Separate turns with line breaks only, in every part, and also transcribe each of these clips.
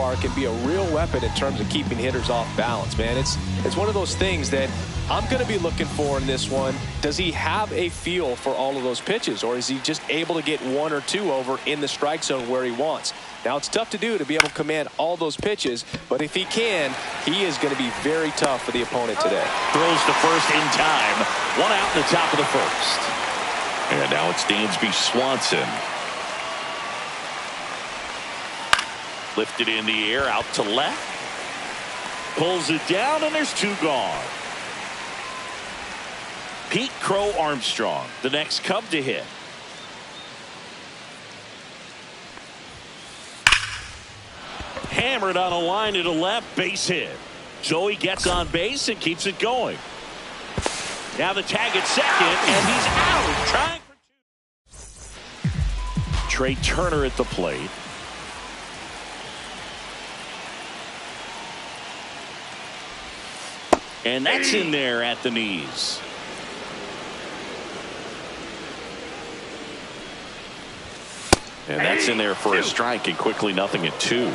power can be a real weapon in terms of keeping hitters off balance, man. It's one of those things that I'm going to be looking for in this one. Does he have a feel for all of those pitches, or is he just able to get one or two over in the strike zone where he wants? Now, it's tough to do to be able to command all those pitches, but if he can, he is going to be very tough for the opponent today.
Throws to first in time. One out in the top of the first. And now it's Dansby Swanson. Lifted in the air, out to left. Pulls it down, and there's two gone. Pete Crow Armstrong, the next Cub to hit. Hammered on a line to the left, base hit. Joey gets on base and keeps it going. Now the tag at second, and he's out. Trying for two. Trey Turner at the plate. And that's in there at the knees. And that's in there for a strike, and quickly 0-2.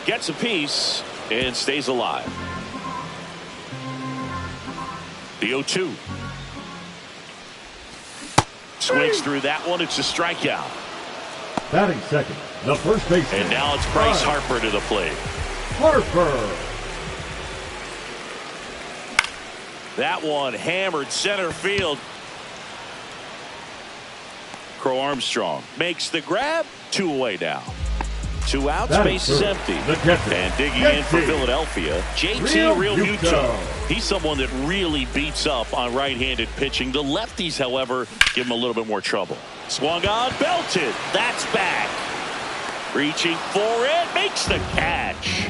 Gets a piece and stays alive. The 0-2. Swings through that one. It's a strikeout.
Batting second, the first baseman.
And now it's Bryce Harper to the plate.
Harper.
That one hammered center field. Crow Armstrong makes the grab. 2 away now. 2 outs, base is empty. And digging in for Philadelphia, JT Realmuto. He's someone that really beats up on right-handed pitching. The lefties, however, give him a little bit more trouble. Swung on, belted. That's back. Reaching for it, makes the catch.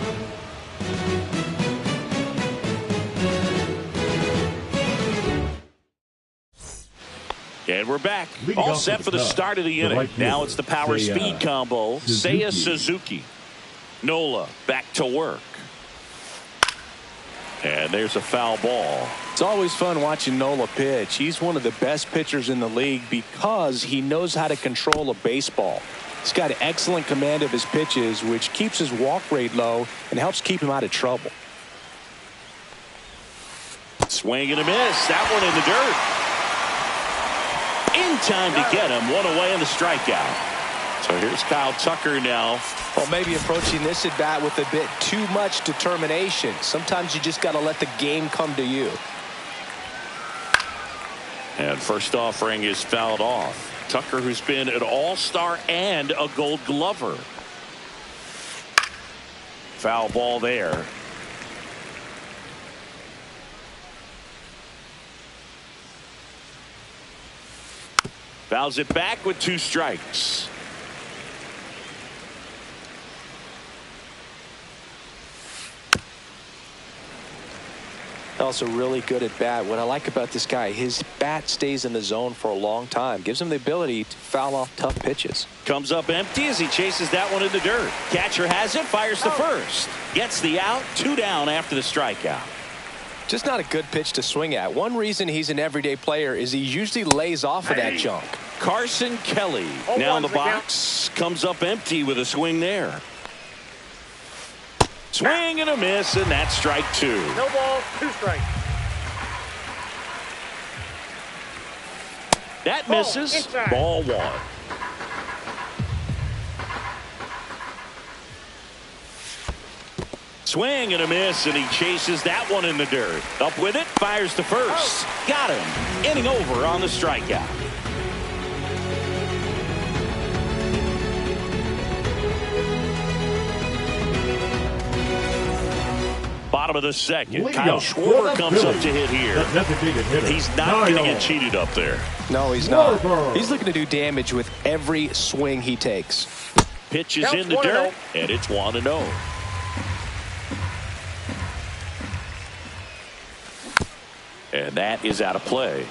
And we're back. All set for the start of the inning. Now it's the power speed combo. Seiya Suzuki. Nola back to work. And there's a foul ball.
It's always fun watching Nola pitch. He's one of the best pitchers in the league because he knows how to control a baseball. He's got excellent command of his pitches, which keeps his walk rate low and helps keep him out of trouble.
Swing and a miss. That one in the dirt. In time to get him. 1 away in the strikeout. So here's Kyle Tucker now.
Well, maybe approaching this at bat with a bit too much determination. Sometimes you just got to let the game come to you.
And first offering is fouled off. Tucker, who's been an all-star and a Gold Glover. Foul ball there. Fouls it back with 2 strikes.
Also really good at bat. What I like about this guy, his bat stays in the zone for a long time. Gives him the ability to foul off tough pitches.
Comes up empty as he chases that one in the dirt. Catcher has it, fires to first. Gets the out, 2 down after the strikeout.
Just not a good pitch to swing at. One reason he's an everyday player is he usually lays off of that junk.
Carson Kelly now in the box. Comes up empty with a swing there. Swing and a miss, and that's strike 2.
No ball, 2 strikes.
That misses. Ball 1. Swing and a miss, and he chases that one in the dirt. Up with it, fires to first. Got him. Inning over on the strikeout. Bottom of the second. Kyle Schwarber comes up to hit here. He's not going to get cheated up there.
No, he's not. He's looking to do damage with every swing he takes.
Pitch is in the dirt, and it's 1-0. And that is out of play.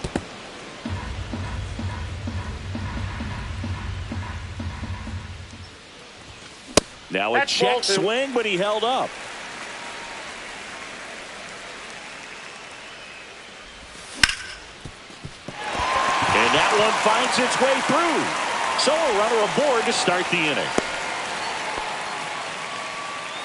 Now a check swing, but he held up. And that one finds its way through. So a runner aboard to start the inning.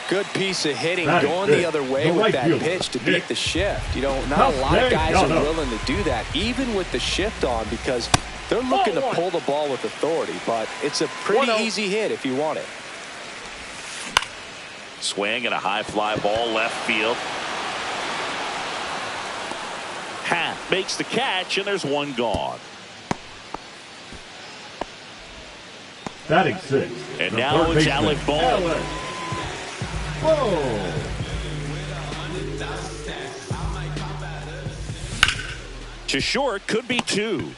Good piece of hitting going the other way with that pitch to beat the shift. You know, not a lot of guys are willing to do that, even with the shift on, because they're looking to pull the ball with authority. But it's a pretty easy hit if you want it.
Swing and a high fly ball left field. Happ makes the catch, and there's one gone.
Batting 6.
And now it's Alec Bohm.
Whoa.
To short, could be 2.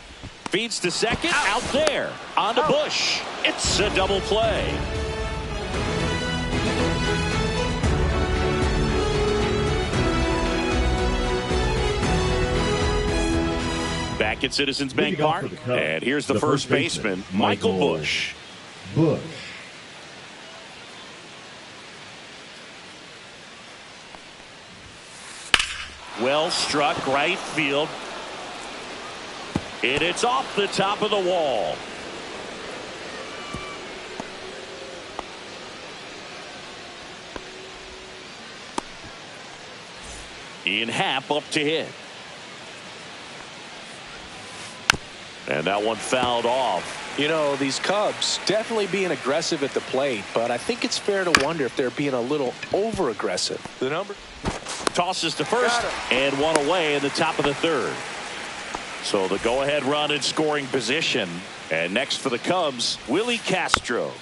Feeds to second, out there. On to Bush. It's a double play. Back at Citizens Bank Park. And here's the first baseman, Michael Bush. Well struck right field. And it's off the top of the wall. Ian Happ up to hit. And that one fouled off.
You know, these Cubs definitely being aggressive at the plate, but I think it's fair to wonder if they're being a little over-aggressive. The number
tosses to first and one away in the top of the third. So the go-ahead run in scoring position. And next for the Cubs, Willie Castro.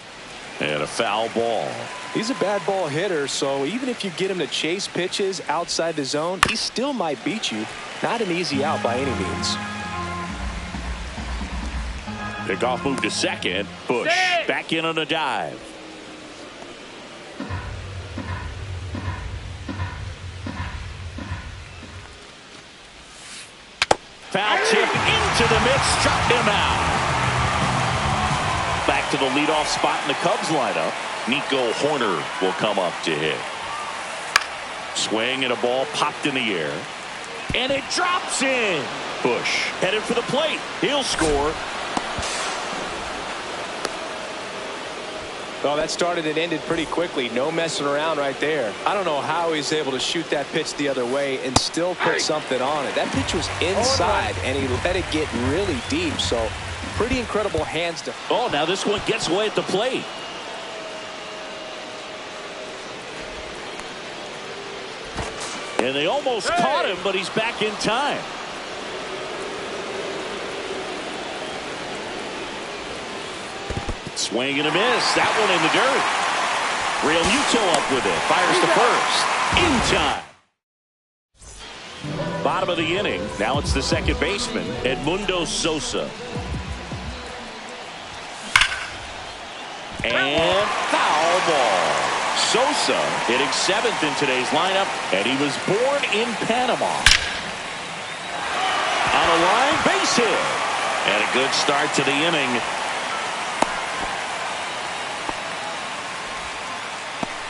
And a foul ball.
He's a bad ball hitter, so even if you get him to chase pitches outside the zone, he still might beat you. Not an easy out by any means.
Pickoff move to second. Bush back in on a dive. Foul tip into the mix, struck him out. Back to the leadoff spot in the Cubs lineup. Nico Hoerner will come up to hit. Swing and a ball popped in the air. And it drops in. Bush headed for the plate. He'll score.
Well, that started and ended pretty quickly. No messing around right there. I don't know how he's able to shoot that pitch the other way and still put something on it. That pitch was inside, and he let it get really deep. So, pretty incredible hands to...
Oh, now this one gets away at the plate. And they almost caught him, but he's back in time. Swing and a miss. That one in the dirt. Real Muto up with it. Fires to first. In time. Bottom of the inning. Now it's the second baseman, Edmundo Sosa. And foul ball. Sosa hitting 7th in today's lineup, and he was born in Panama. On a line, base hit. And a good start to the inning.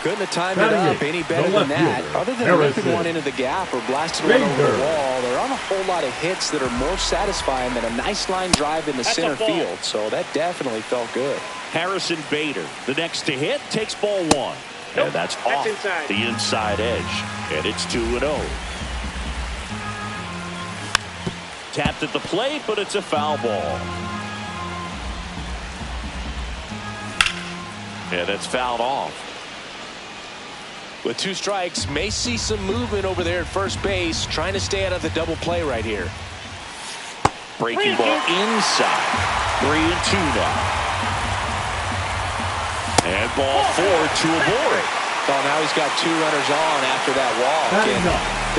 Couldn't have timed it up any better than that. Other than ripping one into the gap or blasting one over the wall, there aren't a whole lot of hits that are more satisfying than a nice line drive in the center field. So that definitely felt good.
Harrison Bader, the next to hit, takes ball 1. And that's off the inside edge. And it's 2-0. Tapped at the plate, but it's a foul ball. And that's fouled off.
With 2 strikes, may see some movement over there at first base, trying to stay out of the double play right here.
Breaking ball inside. 3-2 now. And ball 4 to a board.
Oh, now he's got 2 runners on after that walk. And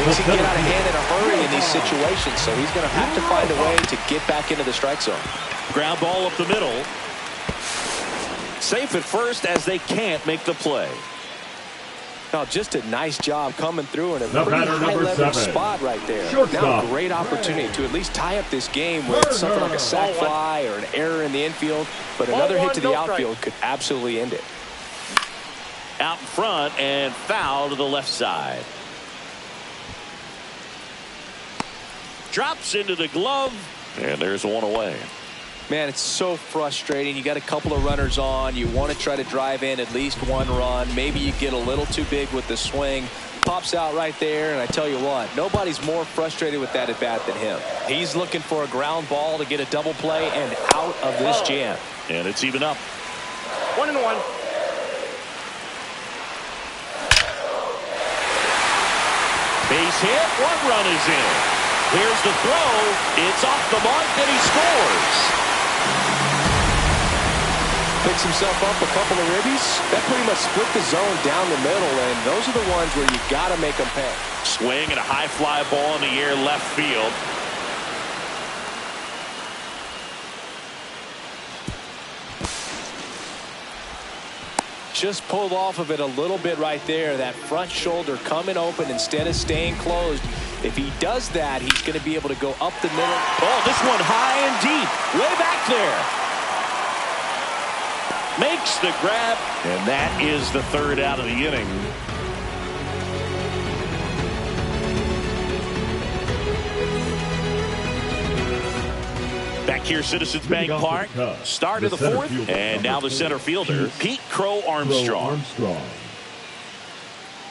things can get out of hand in a hurry in these situations, so he's going to have to find a way to get back into the strike zone.
Ground ball up the middle. Safe at first as they can't make the play.
Now, just a nice job coming through in a pretty high-leverage spot right there. Now a great opportunity to at least tie up this game with something like a sac fly or an error in the infield. But another hit to the outfield could absolutely end it.
Out in front and foul to the left side. Drops into the glove. And there's one away.
Man, it's so frustrating. You got a couple of runners on. You want to try to drive in at least one run. Maybe you get a little too big with the swing. Pops out right there, and I tell you what, nobody's more frustrated with that at bat than him. He's looking for a ground ball to get a double play and out of this jam.
And it's even up.
1-1.
Base hit. 1 run is in. Here's the throw. It's off the mark, and he scores.
Picks himself up a couple of ribbies. That pretty much split the zone down the middle, and those are the ones where you got to make them pay.
Swing and a high fly ball in the air left field.
Just pulled off of it a little bit right there. That front shoulder coming open instead of staying closed. If he does that, he's going to be able to go up the middle.
Oh, this one high and deep. Way back there. Makes the grab, and that is the 3rd out of the inning. Back here, Citizens Bank Park. Start of the 4th, and now the center fielder, Pete Crow Armstrong.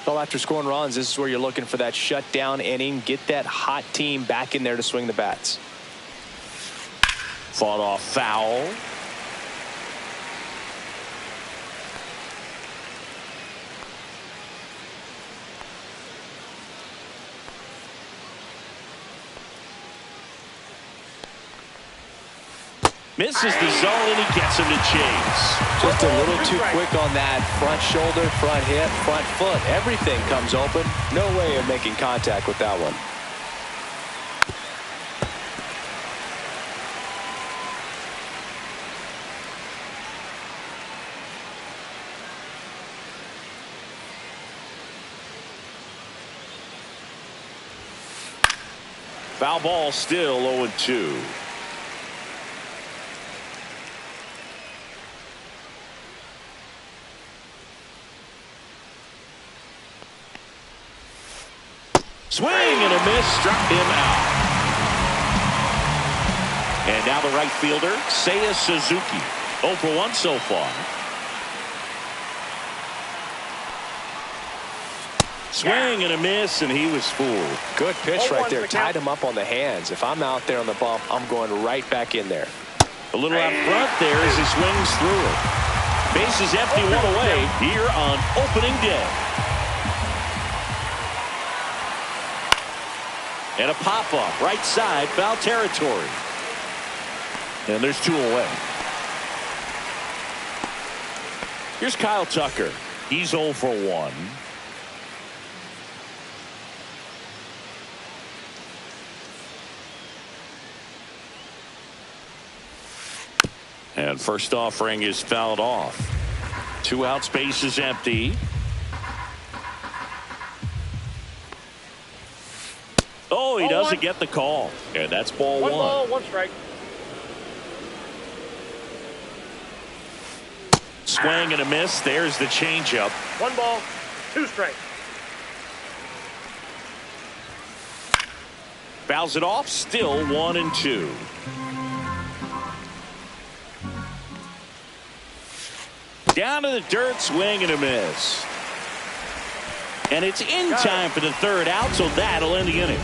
Well, after scoring runs, this is where you're looking for that shutdown inning. Get that hot team back in there to swing the bats.
Fought off foul. Misses the zone, and he gets him to chase.
Just a little too quick on that front shoulder, front hip, front foot. Everything comes open. No way of making contact with that one.
Foul ball, still 0-2. Swing and a miss, struck him out. And now the right fielder, Seiya Suzuki. 0 for 1 so far. Swing and a miss, and he was fooled.
Good pitch right there. Tied him up on the hands. If I'm out there on the bump, I'm going right back in there.
A little out front there as he swings through it. Bases empty, 1 away here on opening day. And a pop-up, right side, foul territory. And there's 2 away. Here's Kyle Tucker. He's 0 for 1. And first offering is fouled off. 2 outs, base is empty. Oh, he doesn't get the call. And that's ball 1.
1 ball, 1 strike.
Swing and a miss. There's the changeup.
1 ball, 2 strikes.
Fouls it off. Still 1-2. Down to the dirt, swing and a miss. And it's in time for the 3rd out, so that'll end the inning.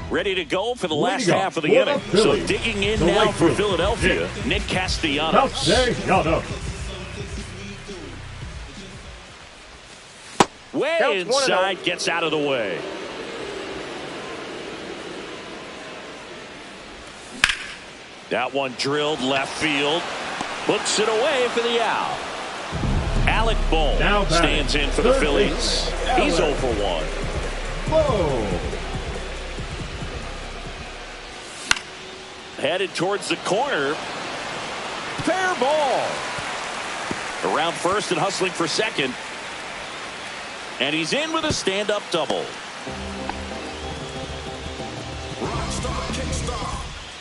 Ready to go for the last half of the inning. So digging in now for Philadelphia, Nick Castellanos. Way inside, gets out of the way. That one drilled left field. Puts it away for the out. Alec Bohm stands in for the Phillies. He's 0 for 1.
Whoa.
Headed towards the corner. Fair ball. Around first and hustling for second. And he's in with a stand-up double.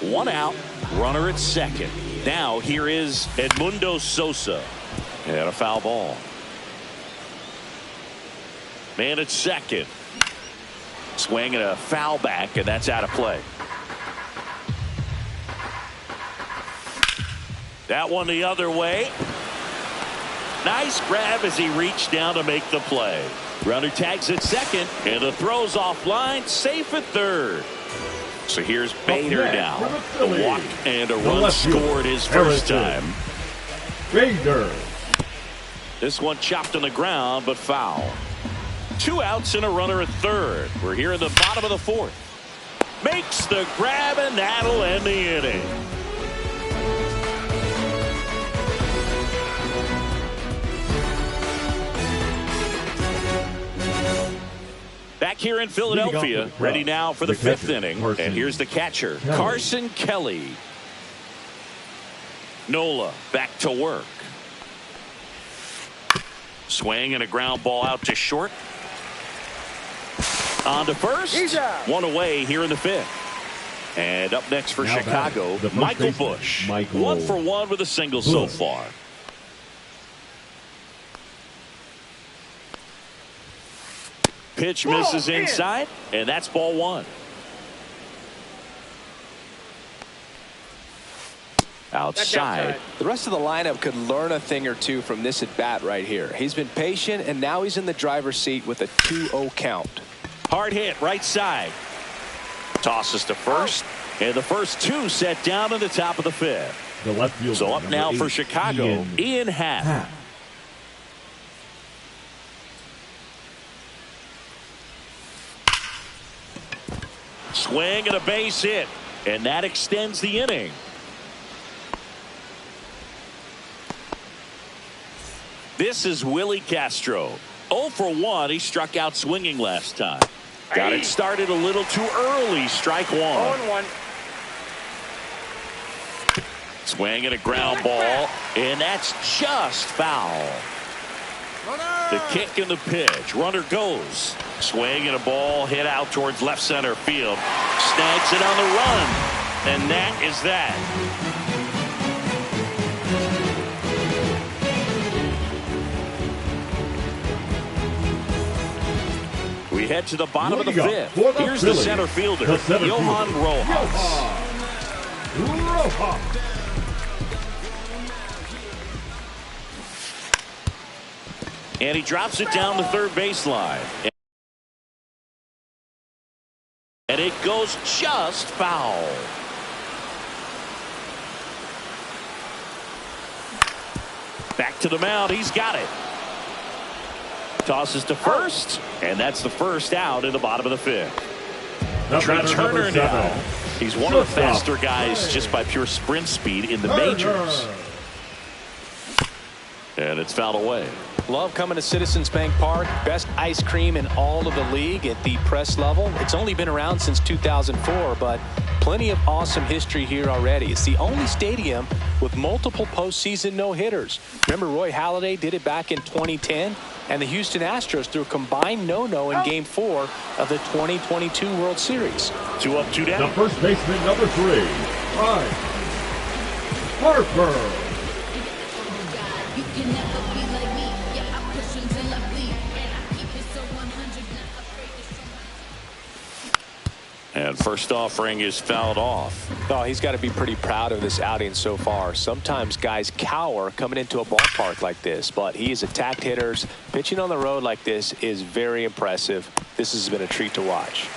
1 out. Runner at second. Now here is Edmundo Sosa. And a foul ball. Man at second. Swing and a foul back, and that's out of play. That one the other way. Nice grab as he reached down to make the play. Runner tags at second, and the throw's offline, safe at third. So here's Bader now. A walk and a run scored his first time.
Bader.
This one chopped on the ground, but foul. 2 outs and a runner at third. We're here in the bottom of the fourth. Makes the grab, and that'll end the inning. Back here in Philadelphia, ready now for the fifth inning. And here's the catcher, Carson Kelly. Nola back to work. Swing and a ground ball out to short. On to first. One away here in the fifth. And up next for Chicago, Michael Busch. 1 for 1 with a single so far. Pitch misses inside, and that's ball 1. Outside.
The rest of the lineup could learn a thing or two from this at bat right here. He's been patient, and now he's in the driver's seat with a 2-0 count.
Hard hit right side. Tosses to first, and the first 2 set down in the top of the fifth.
The left fielder,
so up now for Chicago, Ian Happ. Swing and a base hit, and that extends the inning. This is Willie Castro. 0 for 1. He struck out swinging last time. Got it started a little too early. Strike 1.
0-1.
Swing and a ground ball, and that's just foul. The kick and the pitch. Runner goes. Swing and a ball hit out towards left center field. Snags it on the run. And that is that. We head to the bottom of the fifth. Here's the center fielder, Johan Rojas. And he drops it down the third baseline. And it goes just foul. Back to the mound. He's got it. Tosses to first. And that's the first out in the bottom of the fifth. Trey Turner now. He's one of the faster guys just by pure sprint speed in the majors. And it's fouled away.
Love coming to Citizens Bank Park. Best ice cream in all of the league at the press level. It's only been around since 2004, but plenty of awesome history here already. It's the only stadium with multiple postseason no-hitters. Remember Roy Halladay did it back in 2010, and the Houston Astros threw a combined no-no in Game 4 of the 2022 World Series.
2 up, 2 down.
The first baseman, number 3, Bryce Harper.
And first offering is fouled off.
Oh, he's got to be pretty proud of this outing so far. Sometimes guys cower coming into a ballpark like this, but he has attacked hitters. Pitching on the road like this is very impressive. This has been a treat to watch.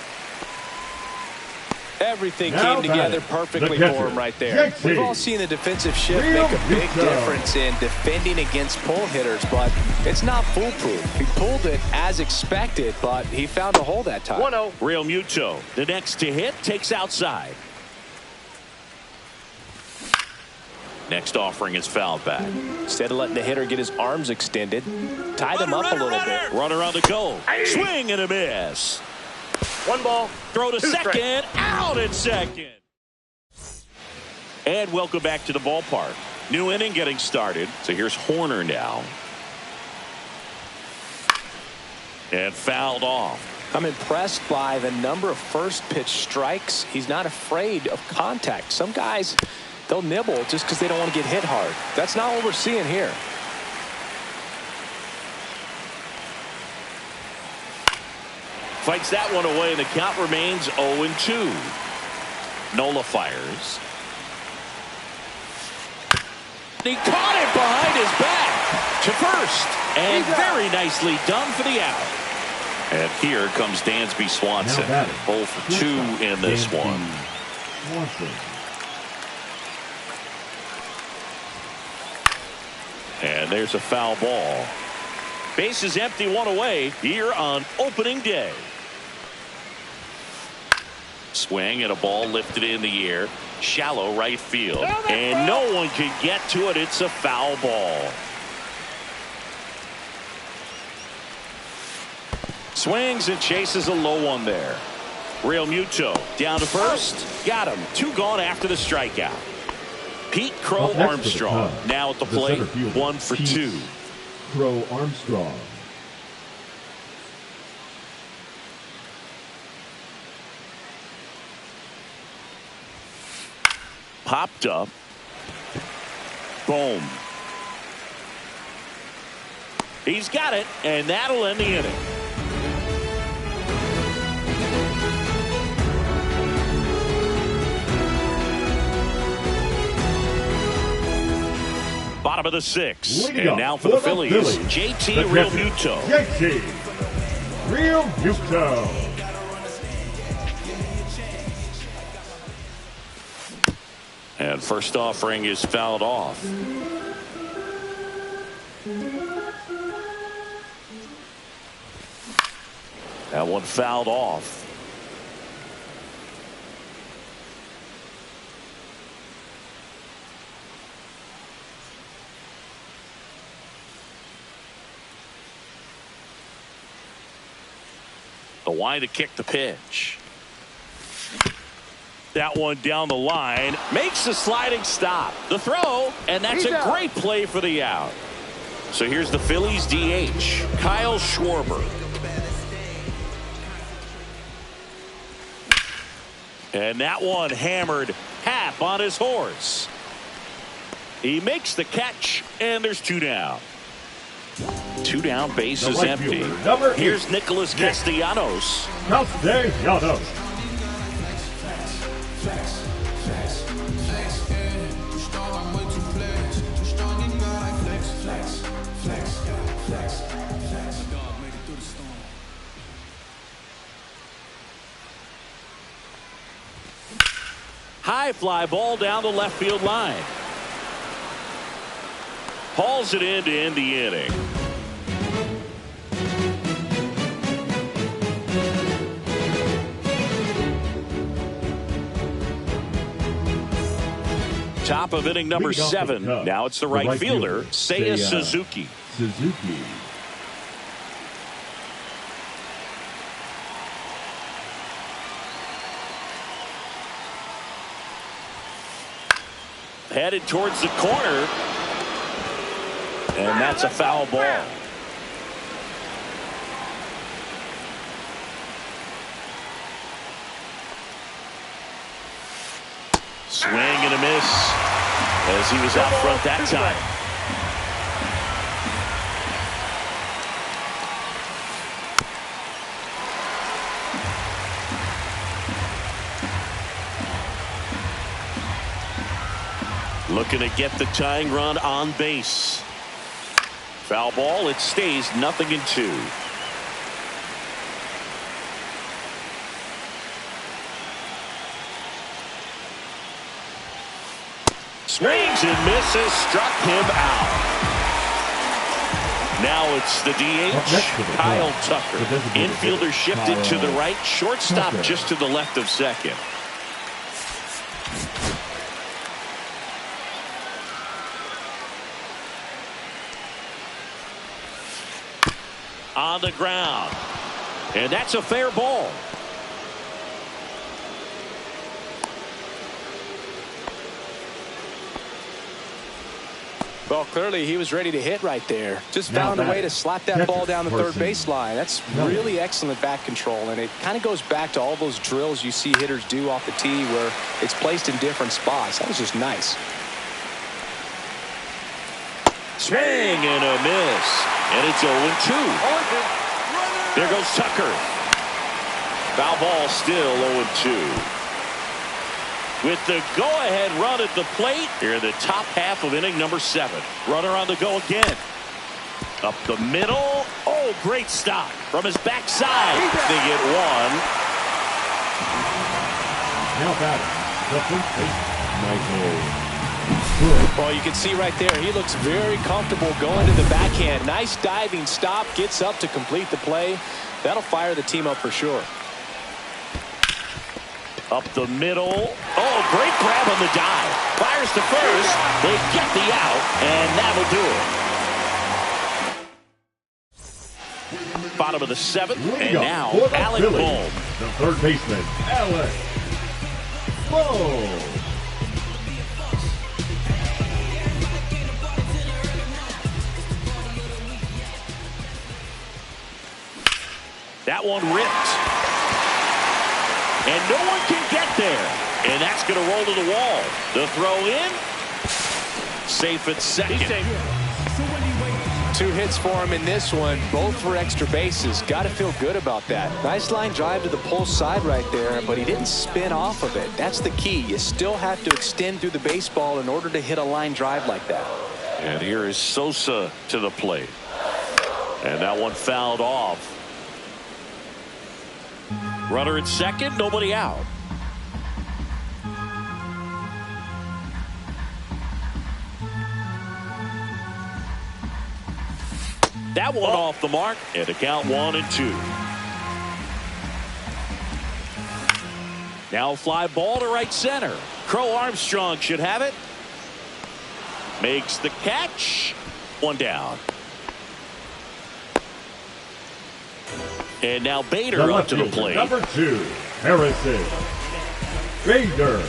Everything came together perfectly for him right there. We've all seen the defensive shift make a big difference in defending against pull hitters, but it's not foolproof. He pulled it as expected, but he found a hole that time.
1-0.
Real Muto, the next to hit, takes outside. Next offering is fouled back.
Instead of letting the hitter get his arms extended, tied him up a little bit.
Runner on the go. Swing and a miss.
1 ball.
Throw to second. Out at second. And welcome back to the ballpark. New inning getting started. So here's Horner now. And fouled off.
I'm impressed by the number of first pitch strikes. He's not afraid of contact. Some guys, they'll nibble just because they don't want to get hit hard. That's not what we're seeing here.
Fights that one away, and the count remains 0-2. Nola fires. He caught it behind his back to first. And very nicely done for the out. And here comes Dansby Swanson. 0 for 2 in this one. And there's a foul ball. Base is empty, one away here on opening day. Swing and a ball lifted in the air. Shallow right field. And no one can get to it. It's a foul ball. Swings and chases a low one there. Real Muto down to first. Got him. 2 gone after the strikeout. Pete Crow Armstrong now at the plate. 1 for 2.
Crow Armstrong.
Popped up. Boom. He's got it, and that'll end the inning. Bottom of the 6th. And now for the Phillies, JT Realmuto.
JT Realmuto.
And first offering is fouled off. That one fouled off. The wide to kick the pitch. That one down the line makes the sliding stop. The throw, and that's a great play for the out. So here's the Phillies DH, Kyle Schwarber. And that one hammered half on his horse. He makes the catch, and there's 2 down. 2 down, base is empty. Here's Nicholas Castellanos.
Castellanos.
High fly ball down the left field line. Hauls it in to end the inning. Top of inning number 7. Now it's the right fielder, Seiya Suzuki. Headed towards the corner. And that's a foul ball. Swing and a miss as he was out front that time. Looking to get the tying run on base. Foul ball. It stays 0-2. Swings and misses. Struck him out. Now it's the DH, Kyle Tucker. Infielder shifted to the right. Shortstop just to the left of second. On the ground. And that's a fair ball.
Well, clearly he was ready to hit right there. Just found a way to slap that ball down the third baseline. That's really excellent bat control, and it kind of goes back to all those drills you see hitters do off the tee where it's placed in different spots. That was just nice.
Swing and a miss. And it's 0-2. There goes Tucker. Foul ball still 0-2. With the go-ahead run at the plate here in the top half of inning number 7. Runner on the go again. Up the middle. Oh, great stop from his backside. They get one.
Now batting, the first baseman, Michael.
Well, you can see right there, he looks very comfortable going to the backhand. Nice diving stop, gets up to complete the play. That'll fire the team up for sure.
Up the middle. Oh, great grab on the dive. Fires to first. They get the out, and that'll do it. Bottom of the 7th, and now Alec Bohm.
The third baseman, Alec Bohm.
That one ripped. And no one can get there. And that's going to roll to the wall. The throw in. Safe at second.
2 hits for him in this one, both for extra bases. Got to feel good about that. Nice line drive to the pull side right there, but he didn't spin off of it. That's the key. You still have to extend through the baseball in order to hit a line drive like that.
And here is Sosa to the plate. And that one fouled off. Runner at second, nobody out. That one off the mark, and a count 1-2. Now fly ball to right center. Crow Armstrong should have it. Makes the catch. One down. And now Bader up to the plate.
Number 2, Harrison Bader.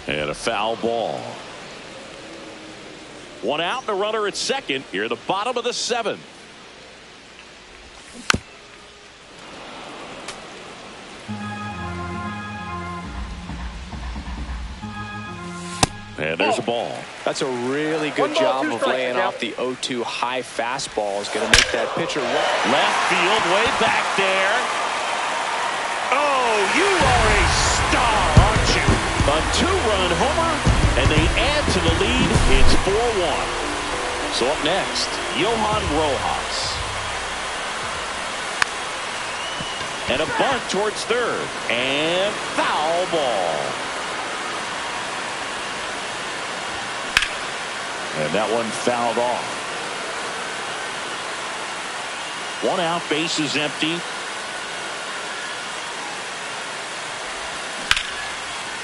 And a foul ball. One out and a runner at second. Here at the bottom of the 7th. And there's a ball.
That's a really good job of laying off the 0-2 high fastball. Is going to make that pitcher
left field, way back there. Oh, you are a star, aren't you? A 2-run homer, and they add to the lead. It's 4-1. So up next, Johan Rojas. And a bunt towards third. And foul ball. And that one fouled off. One out, base is empty.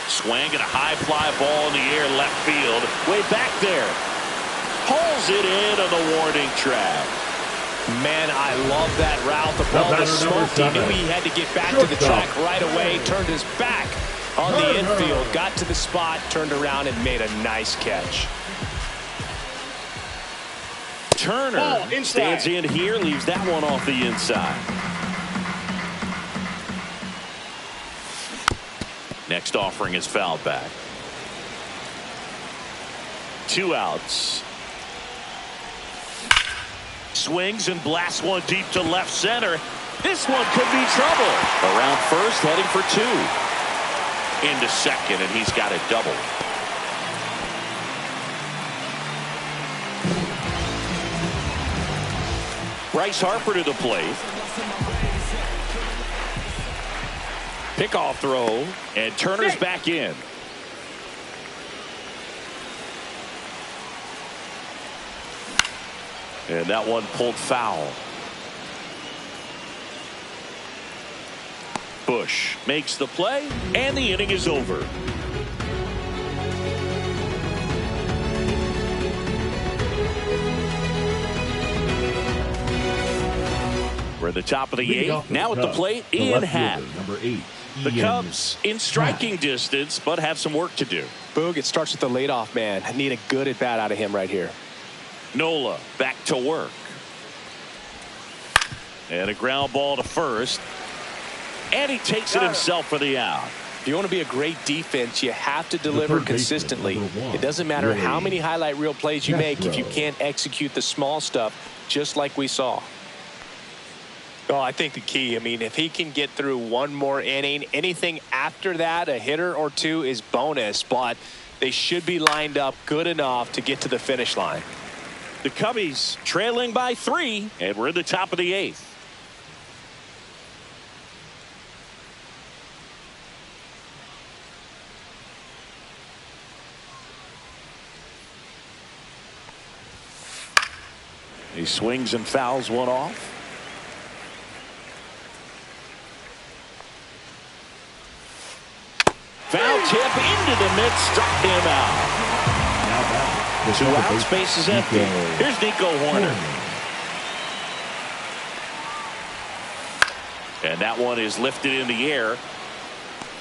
Swing and a high fly ball in the air, left field. Way back there. Pulls it in on the warning track.
Man, I love that route. The ball was smoked. He knew he had to get back to the track right away. Turned his back on the infield. Got to the spot, turned around, and made a nice catch.
Turner stands in here, leaves that one off the inside. Next offering is fouled back. 2 outs. Swings and blasts one deep to left center. This one could be trouble. Around first, heading for 2. Into second, and he's got a double. Bryce Harper to the plate. Pickoff throw, and Turner's back in. And that one pulled foul. Bush makes the play, and the inning is over. We're at the top of the 8th. Now at the plate, Ian Happ.
Number 8.
The Cubs in striking distance, but have some work to do.
Boog, it starts with the leadoff man. I need a good at bat out of him right here.
Nola back to work. And a ground ball to first. And he takes it himself for the out.
If you want to be a great defense, you have to deliver consistently. It doesn't matter how many highlight reel plays you make if you can't execute the small stuff, just like we saw. Oh, I think the key, I mean, if he can get through one more inning, anything after that, a hitter or two is bonus, but they should be lined up good enough to get to the finish line.
The Cubbies trailing by 3, and we're in the top of the 8th. He swings and fouls one off. Foul tip into the mid, struck him out. 2 outs, base is empty. Here's Nico Horner. And that one is lifted in the air.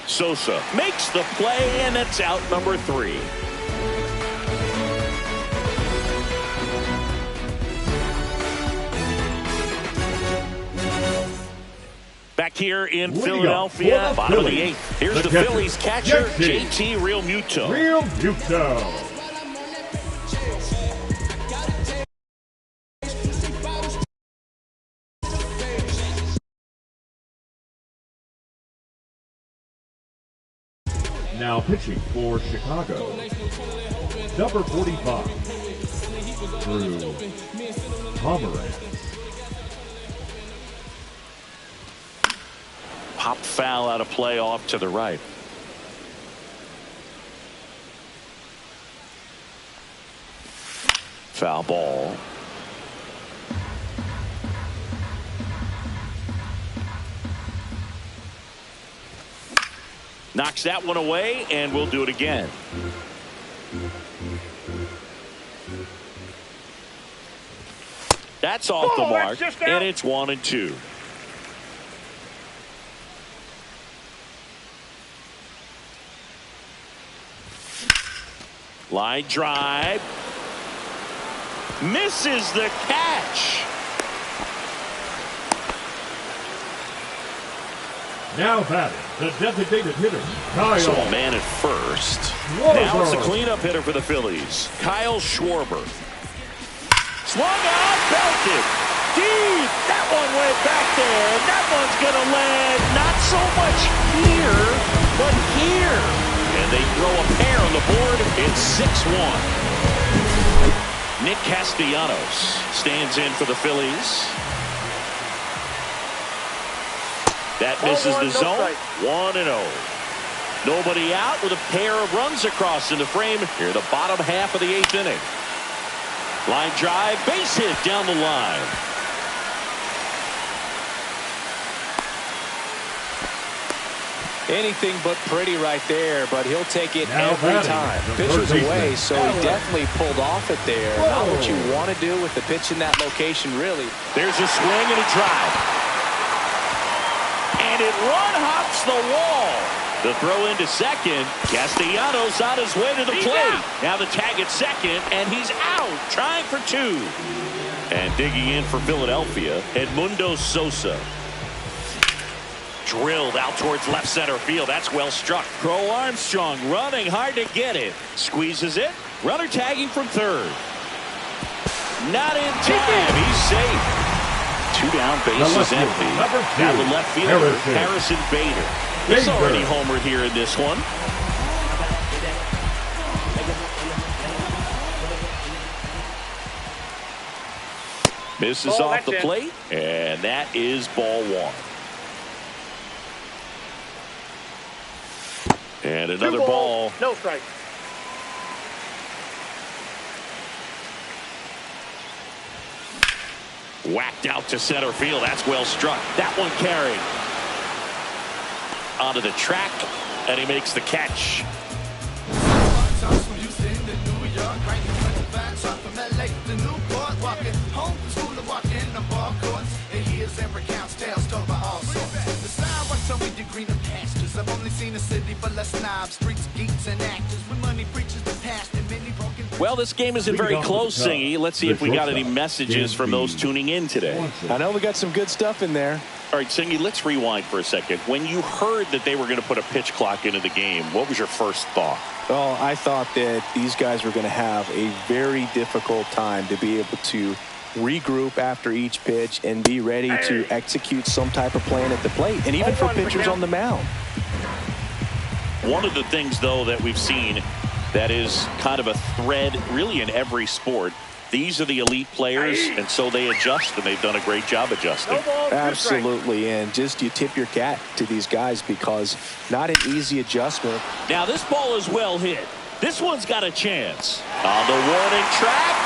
Sosa makes the play, and that's out number 3. Back here in Philadelphia, bottom of the 8th. Here's the Phillies catcher, JT Realmuto.
Now pitching for Chicago, number 45, Drew Pomeranz.
Pop foul out of play off to the right. Foul ball. Knocks that one away, and we'll do it again. That's off the mark, and it's 1-2. Line drive. Misses the catch.
Now batting, the designated hitter, Kyle.
So a man at first.
Schwarber.
Now it's a cleanup hitter for the Phillies, Kyle Schwarber. Swung out, belted. Deep. That one went back there. And that one's going to land not so much here, but here. And they throw a pair on the board. It's 6-1. Nick Castellanos stands in for the Phillies. That misses the zone. 1-0. Nobody out with a pair of runs across in the frame here, the bottom half of the 8th inning. Line drive, base hit down the line.
Anything but pretty right there, but he'll take it
now
every time. Pitcher's away, so he definitely pulled off it there. Not what you want to do with the pitch in that location, really.
There's a swing and a drive. And it run hops the wall. The throw into second. Castellanos on his way to the plate. Now the tag at second, and he's out, trying for 2. And digging in for Philadelphia, Edmundo Sosa. Drilled out towards left center field. That's well struck. Crow Armstrong running hard to get it. Squeezes it. Runner tagging from third. Not in time. He's safe. 2 down, bases empty. Now the left fielder, Harrison Bader. He's already homered here in this one. Misses off the plate, and that is ball 1. And another ball.
No strike.
Whacked out to center field. That's well struck. That one carried onto the track, and he makes the catch.
I've only seen a city full of snobs, streets, geeks, and actors with money preachers the past and many broken.
Well, this game isn't very close, Singy. Let's see if we got any messages from those tuning in today.
I know we got some good stuff in there.
All right, Singy, let's rewind for a second. When you heard that they were going to put a pitch clock into the game, what was your first thought?
Well, I thought that these guys were going to have a very difficult time to be able to regroup after each pitch, and be ready to execute some type of plan at the plate, and even for pitchers on the mound.
One of the things, though, that we've seen that is kind of a thread really in every sport, these are the elite players, and so they adjust, and they've done a great job adjusting.
Absolutely, and just you tip your hat to these guys because not an easy adjustment.
Now this ball is well hit. This one's got a chance. On the warning track,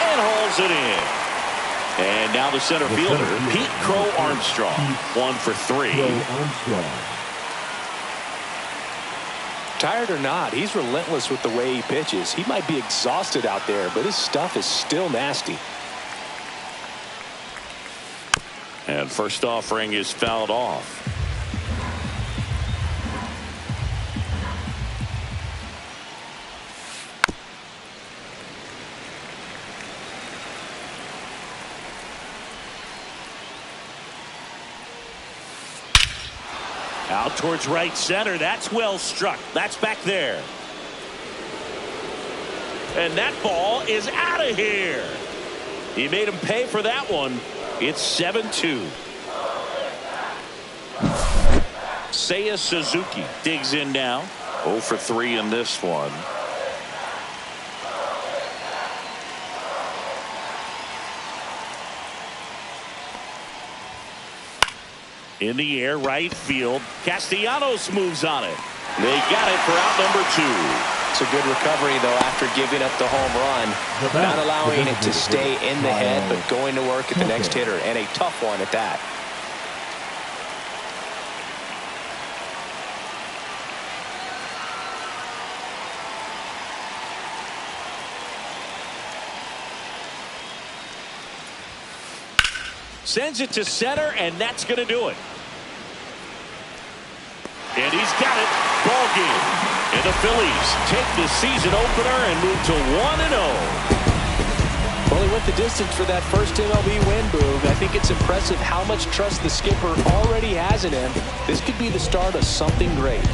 and hauls it in. And now the center fielder, Pete Crow Armstrong, 1 for 3.
Tired or not, he's relentless with the way he pitches. He might be exhausted out there, but his stuff is still nasty.
And first offering is fouled off. Out towards right center. That's well struck. That's back there. And that ball is out of here. He made him pay for that one. It's 7-2. Seiya Suzuki digs in now. 0 for 3 in this one. In the air, right field. Castellanos moves on it. They got it for out number 2.
It's a good recovery, though, after giving up the home run. Not allowing it to stay in the head, but going to work at the next hitter, and a tough one at that.
Sends it to center, and that's going to do it. And he's got it. Ball game. And the Phillies take the season opener and move to 1-0.
Well, he went the distance for that first MLB win, Boog. I think it's impressive how much trust the skipper already has in him. This could be the start of something great.